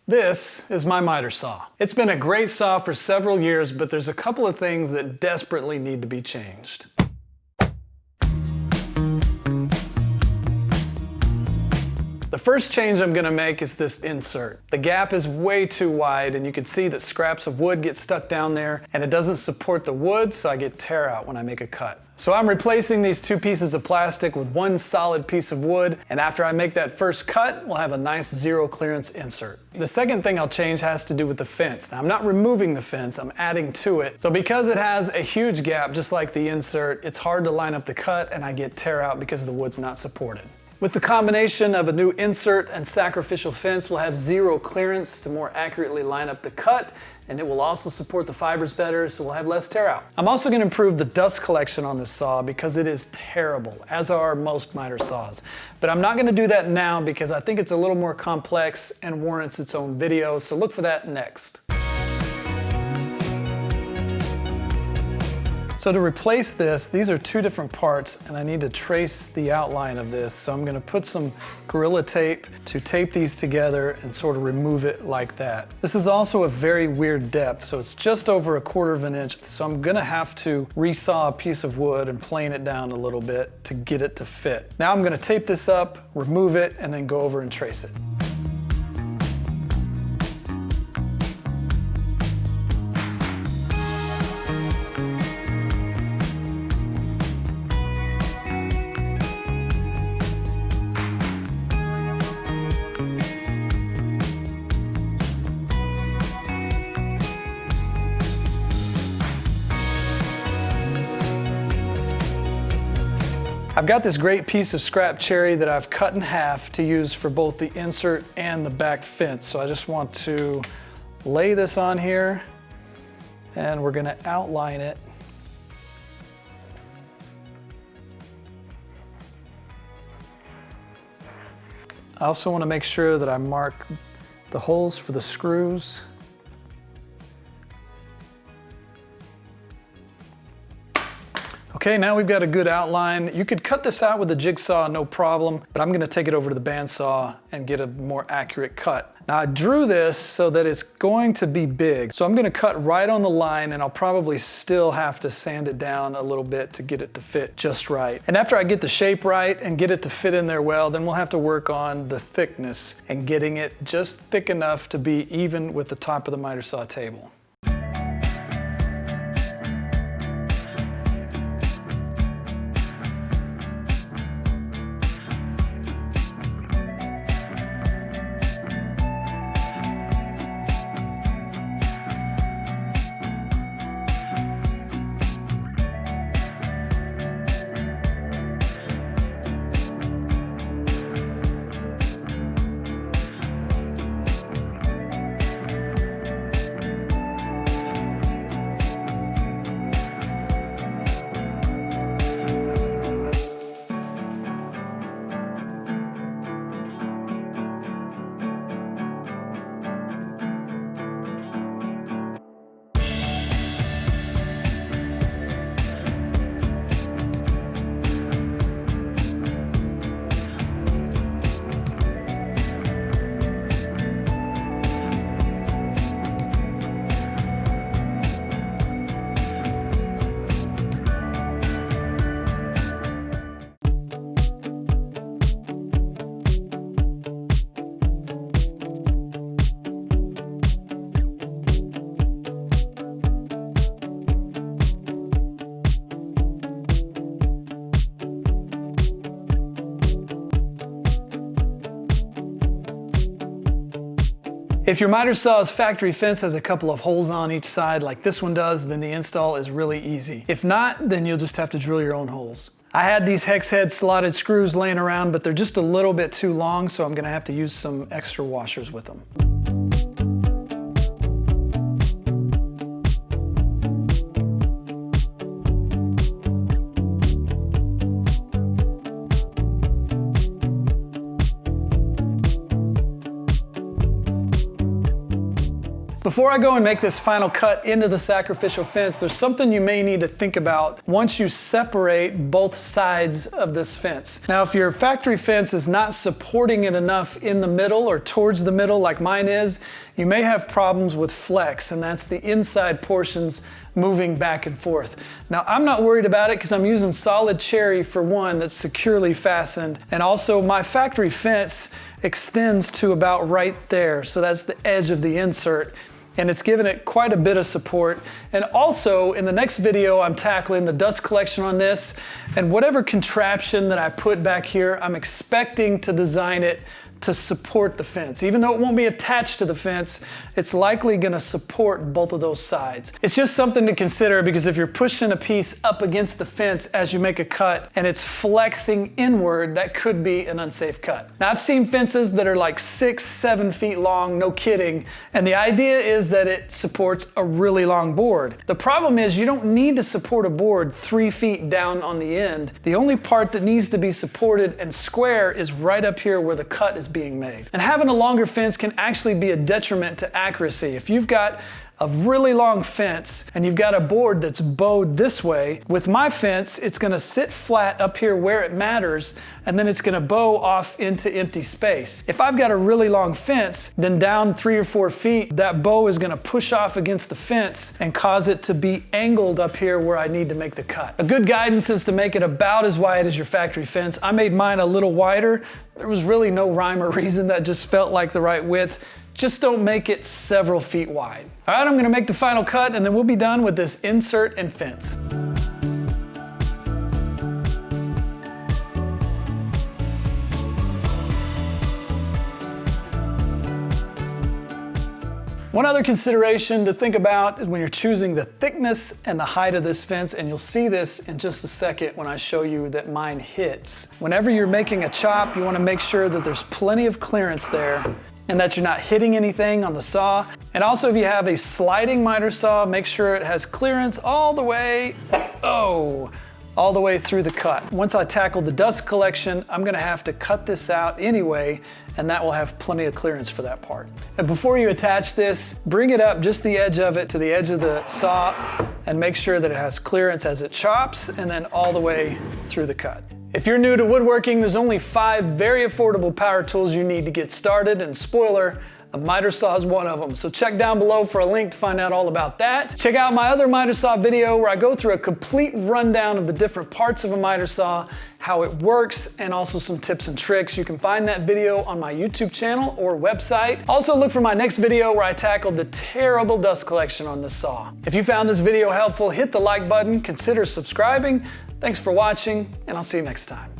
This is my miter saw. It's been a great saw for several years, but there's a couple of things that desperately need to be changed. The first change I'm going to make is this insert. The gap is way too wide, and you can see that scraps of wood get stuck down there, and it doesn't support the wood, so I get tear out when I make a cut. So I'm replacing these two pieces of plastic with one solid piece of wood, and after I make that first cut, we'll have a nice zero clearance insert. The second thing I'll change has to do with the fence. Now, I'm not removing the fence, I'm adding to it. So because it has a huge gap, just like the insert, it's hard to line up the cut, and I get tear out because the wood's not supported. With the combination of a new insert and sacrificial fence, we'll have zero clearance to more accurately line up the cut, and it will also support the fibers better, so we'll have less tear out. I'm also going to improve the dust collection on this saw because it is terrible, as are most miter saws. But I'm not going to do that now because I think it's a little more complex and warrants its own video, so look for that next. So to replace this, these are two different parts, and I need to trace the outline of this. So I'm going to put some Gorilla Tape to tape these together and sort of remove it like that. This is also a very weird depth, so it's just over 1/4 of an inch. So I'm going to have to resaw a piece of wood and plane it down a little bit to get it to fit. Now I'm going to tape this up, remove it, and then go over and trace it. I've got this great piece of scrap cherry that I've cut in half to use for both the insert and the back fence. So I just want to lay this on here, and we're going to outline it. I also want to make sure that I mark the holes for the screws. Okay, now we've got a good outline. You could cut this out with a jigsaw, no problem, but I'm gonna take it over to the bandsaw and get a more accurate cut. Now I drew this so that it's going to be big. So I'm gonna cut right on the line, and I'll probably still have to sand it down a little bit to get it to fit just right. And after I get the shape right and get it to fit in there well, then we'll have to work on the thickness and getting it just thick enough to be even with the top of the miter saw table. If your miter saw's factory fence has a couple of holes on each side like this one does, then the install is really easy. If not, then you'll just have to drill your own holes. I had these hex head slotted screws laying around, but they're just a little bit too long, so I'm gonna have to use some extra washers with them. Before I go and make this final cut into the sacrificial fence, there's something you may need to think about once you separate both sides of this fence. Now, if your factory fence is not supporting it enough in the middle or towards the middle like mine is, you may have problems with flex, and that's the inside portions moving back and forth. Now, I'm not worried about it because I'm using solid cherry for one that's securely fastened, and also my factory fence extends to about right there, so that's the edge of the insert, and it's given it quite a bit of support. And also in the next video, I'm tackling the dust collection on this, and whatever contraption that I put back here, I'm expecting to design it to support the fence. Even though it won't be attached to the fence, it's likely gonna support both of those sides. It's just something to consider, because if you're pushing a piece up against the fence as you make a cut and it's flexing inward, that could be an unsafe cut. Now, I've seen fences that are like 6-7 feet long, no kidding, and the idea is that it supports a really long board. The problem is you don't need to support a board 3 feet down on the end. The only part that needs to be supported and square is right up here where the cut is being made. And having a longer fence can actually be a detriment to accuracy. If you've got a really long fence and you've got a board that's bowed this way, with my fence, it's gonna sit flat up here where it matters, and then it's gonna bow off into empty space. If I've got a really long fence, then down 3 or 4 feet, that bow is gonna push off against the fence and cause it to be angled up here where I need to make the cut. A good guidance is to make it about as wide as your factory fence. I made mine a little wider. There was really no rhyme or reason, that just felt like the right width. Just don't make it several feet wide. All right, I'm gonna make the final cut and then we'll be done with this insert and fence. One other consideration to think about is when you're choosing the thickness and the height of this fence, and you'll see this in just a second when I show you that mine hits. Whenever you're making a chop, you wanna make sure that there's plenty of clearance there and that you're not hitting anything on the saw. And also, if you have a sliding miter saw, make sure it has clearance all the way, all the way through the cut. Once I tackle the dust collection, I'm gonna have to cut this out anyway, and that will have plenty of clearance for that part. And before you attach this, bring it up just the edge of it to the edge of the saw and make sure that it has clearance as it chops, and then all the way through the cut. If you're new to woodworking, there's only 5 very affordable power tools you need to get started, and spoiler, a miter saw is one of them. So check down below for a link to find out all about that. Check out my other miter saw video where I go through a complete rundown of the different parts of a miter saw, how it works, and also some tips and tricks. You can find that video on my YouTube channel or website. Also look for my next video where I tackled the terrible dust collection on this saw. If you found this video helpful, hit the like button, consider subscribing. Thanks for watching, and I'll see you next time.